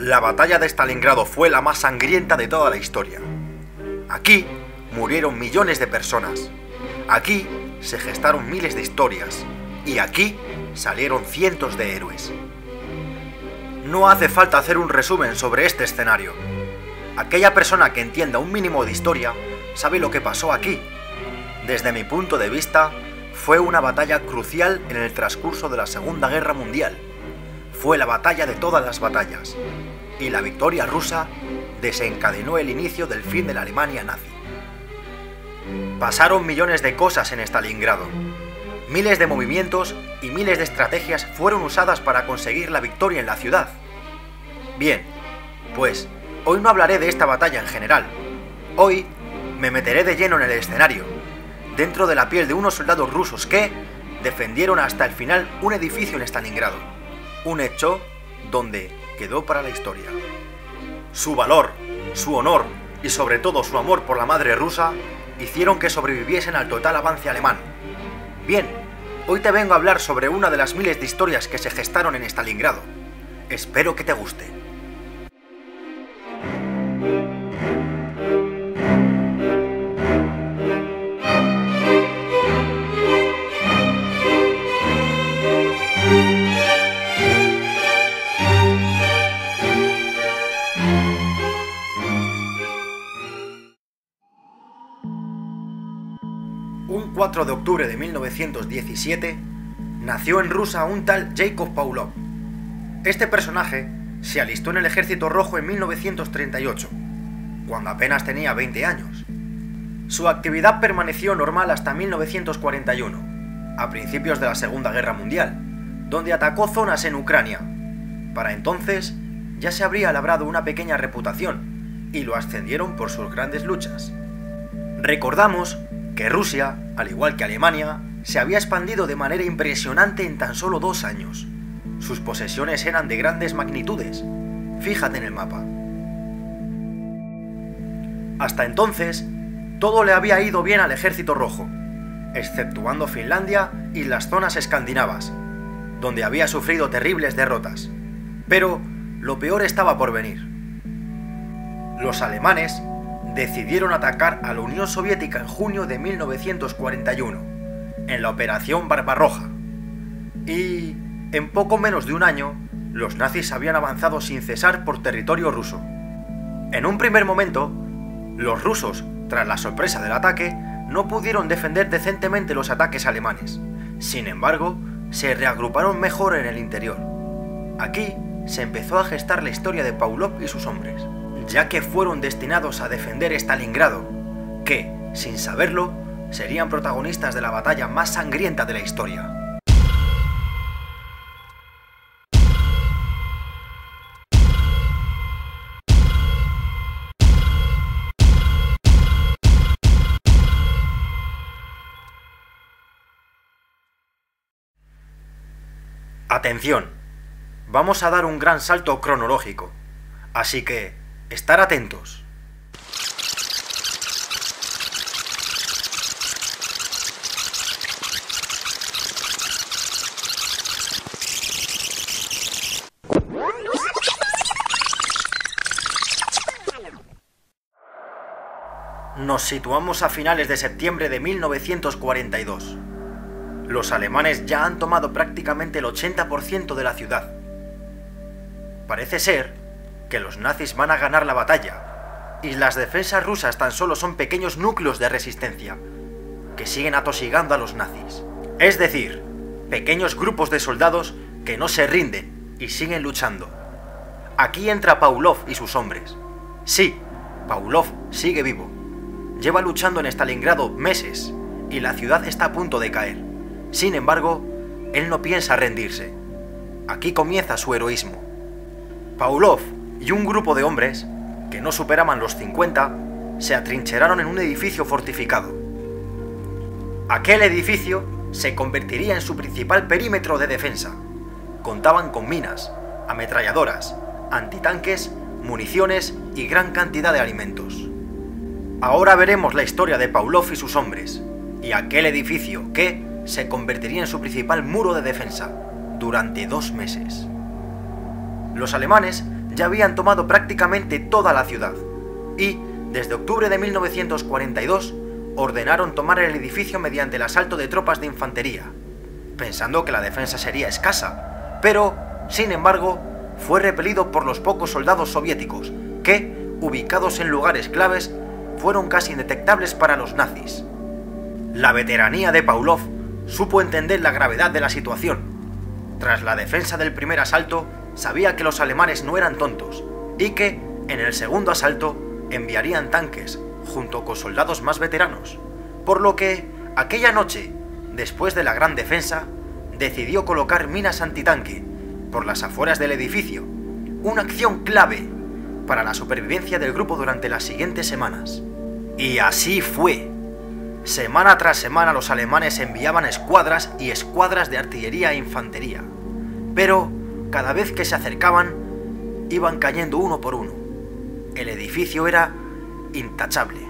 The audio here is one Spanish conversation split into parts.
La batalla de Stalingrado fue la más sangrienta de toda la historia. Aquí murieron millones de personas. Aquí se gestaron miles de historias. Y aquí salieron cientos de héroes. No hace falta hacer un resumen sobre este escenario. Aquella persona que entienda un mínimo de historia sabe lo que pasó aquí. Desde mi punto de vista, fue una batalla crucial en el transcurso de la Segunda Guerra Mundial. Fue la batalla de todas las batallas, y la victoria rusa desencadenó el inicio del fin de la Alemania nazi. Pasaron millones de cosas en Stalingrado. Miles de movimientos y miles de estrategias fueron usadas para conseguir la victoria en la ciudad. Bien, pues hoy no hablaré de esta batalla en general. Hoy me meteré de lleno en el escenario, dentro de la piel de unos soldados rusos que defendieron hasta el final un edificio en Stalingrado. Un hecho donde quedó para la historia. Su valor, su honor y sobre todo su amor por la madre rusa hicieron que sobreviviesen al total avance alemán. Bien, hoy te vengo a hablar sobre una de las miles de historias que se gestaron en Stalingrado. Espero que te guste. Un 4 de octubre de 1917 nació en Rusia un tal Yakov Pavlov. Este personaje se alistó en el Ejército Rojo en 1938, cuando apenas tenía 20 años. Su actividad permaneció normal hasta 1941, a principios de la Segunda Guerra Mundial, donde atacó zonas en Ucrania. Para entonces ya se habría labrado una pequeña reputación y lo ascendieron por sus grandes luchas. Recordamos que Rusia, al igual que Alemania, se había expandido de manera impresionante en tan solo 2 años. Sus posesiones eran de grandes magnitudes. Fíjate en el mapa. Hasta entonces, todo le había ido bien al Ejército Rojo, exceptuando Finlandia y las zonas escandinavas, donde había sufrido terribles derrotas. Pero lo peor estaba por venir. Los alemanes decidieron atacar a la Unión Soviética en junio de 1941, en la Operación Barbarroja. Y en poco menos de un año, los nazis habían avanzado sin cesar por territorio ruso. En un primer momento, los rusos, tras la sorpresa del ataque, no pudieron defender decentemente los ataques alemanes. Sin embargo, se reagruparon mejor en el interior. Aquí se empezó a gestar la historia de Pavlov y sus hombres, ya que fueron destinados a defender Stalingrado, que, sin saberlo, serían protagonistas de la batalla más sangrienta de la historia. Atención, vamos a dar un gran salto cronológico, así que estar atentos. Nos situamos a finales de septiembre de 1942. Los alemanes ya han tomado prácticamente el 80% de la ciudad. Parece ser que los nazis van a ganar la batalla, y las defensas rusas tan solo son pequeños núcleos de resistencia, que siguen atosigando a los nazis. Es decir, pequeños grupos de soldados que no se rinden y siguen luchando. Aquí entra Pavlov y sus hombres. Sí, Pavlov sigue vivo. Lleva luchando en Stalingrado meses, y la ciudad está a punto de caer. Sin embargo, él no piensa rendirse. Aquí comienza su heroísmo. Pavlov y un grupo de hombres, que no superaban los 50, se atrincheraron en un edificio fortificado. Aquel edificio se convertiría en su principal perímetro de defensa. Contaban con minas, ametralladoras, antitanques, municiones y gran cantidad de alimentos. Ahora veremos la historia de Pavlov y sus hombres, y aquel edificio que se convertiría en su principal muro de defensa durante 2 meses. Los alemanes ya habían tomado prácticamente toda la ciudad y, desde octubre de 1942, ordenaron tomar el edificio mediante el asalto de tropas de infantería, pensando que la defensa sería escasa, pero, sin embargo, fue repelido por los pocos soldados soviéticos que, ubicados en lugares claves, fueron casi indetectables para los nazis. La veteranía de Pavlov supo entender la gravedad de la situación. Tras la defensa del primer asalto, sabía que los alemanes no eran tontos y que, en el segundo asalto, enviarían tanques, junto con soldados más veteranos, por lo que, aquella noche, después de la gran defensa, decidió colocar minas antitanque por las afueras del edificio, una acción clave para la supervivencia del grupo durante las siguientes semanas. Y así fue. Semana tras semana los alemanes enviaban escuadras y escuadras de artillería e infantería, pero cada vez que se acercaban, iban cayendo uno por uno. El edificio era intachable.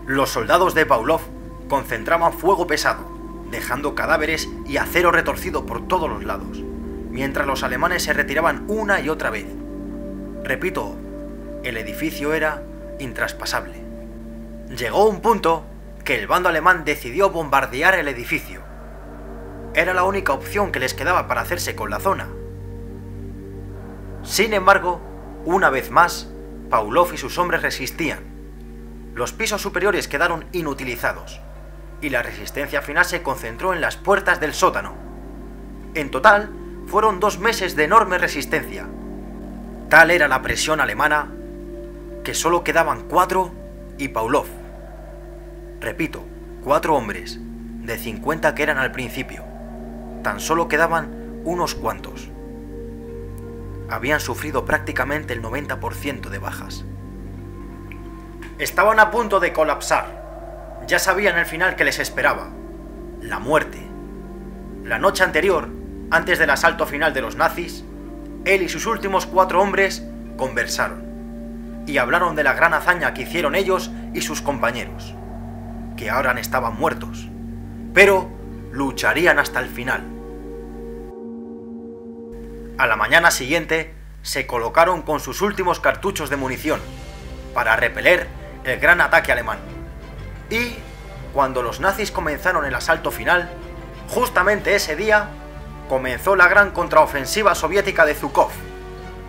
Los soldados de Pavlov concentraban fuego pesado, dejando cadáveres y acero retorcido por todos los lados, mientras los alemanes se retiraban una y otra vez. Repito, el edificio era intraspasable. Llegó un punto que el bando alemán decidió bombardear el edificio. Era la única opción que les quedaba para hacerse con la zona. Sin embargo, una vez más, Pavlov y sus hombres resistían. Los pisos superiores quedaron inutilizados, y la resistencia final se concentró en las puertas del sótano. En total, fueron 2 meses de enorme resistencia. Tal era la presión alemana, que solo quedaban 4 y Pavlov. Repito, 4 hombres, de 50 que eran al principio. Tan solo quedaban unos cuantos. Habían sufrido prácticamente el 90% de bajas. Estaban a punto de colapsar. Ya sabían el final que les esperaba: la muerte. La noche anterior, antes del asalto final de los nazis, él y sus últimos 4 hombres conversaron y hablaron de la gran hazaña que hicieron ellos y sus compañeros, que ahora estaban muertos, pero lucharían hasta el final. A la mañana siguiente se colocaron con sus últimos cartuchos de munición para repeler el gran ataque alemán. Y cuando los nazis comenzaron el asalto final, justamente ese día comenzó la gran contraofensiva soviética de Zhukov.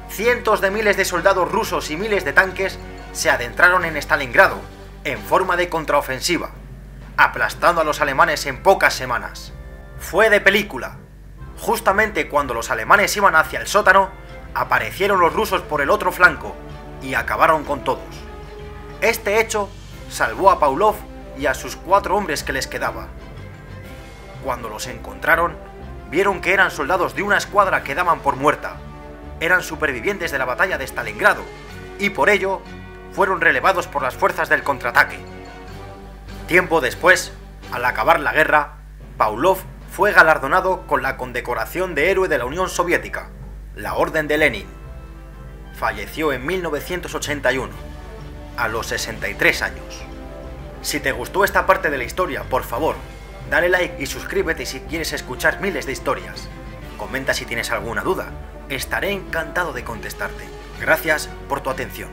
Cientos de miles de soldados rusos y miles de tanques se adentraron en Stalingrado en forma de contraofensiva, aplastando a los alemanes en pocas semanas. Fue de película. Justamente cuando los alemanes iban hacia el sótano, aparecieron los rusos por el otro flanco y acabaron con todos. Este hecho salvó a Pavlov y a sus 4 hombres que les quedaba. Cuando los encontraron, vieron que eran soldados de una escuadra que daban por muerta. Eran supervivientes de la batalla de Stalingrado y por ello fueron relevados por las fuerzas del contraataque. Tiempo después, al acabar la guerra, Pavlov fue galardonado con la condecoración de Héroe de la Unión Soviética, la Orden de Lenin. Falleció en 1981, a los 63 años. Si te gustó esta parte de la historia, por favor, dale like y suscríbete si quieres escuchar miles de historias. Comenta si tienes alguna duda, estaré encantado de contestarte. Gracias por tu atención.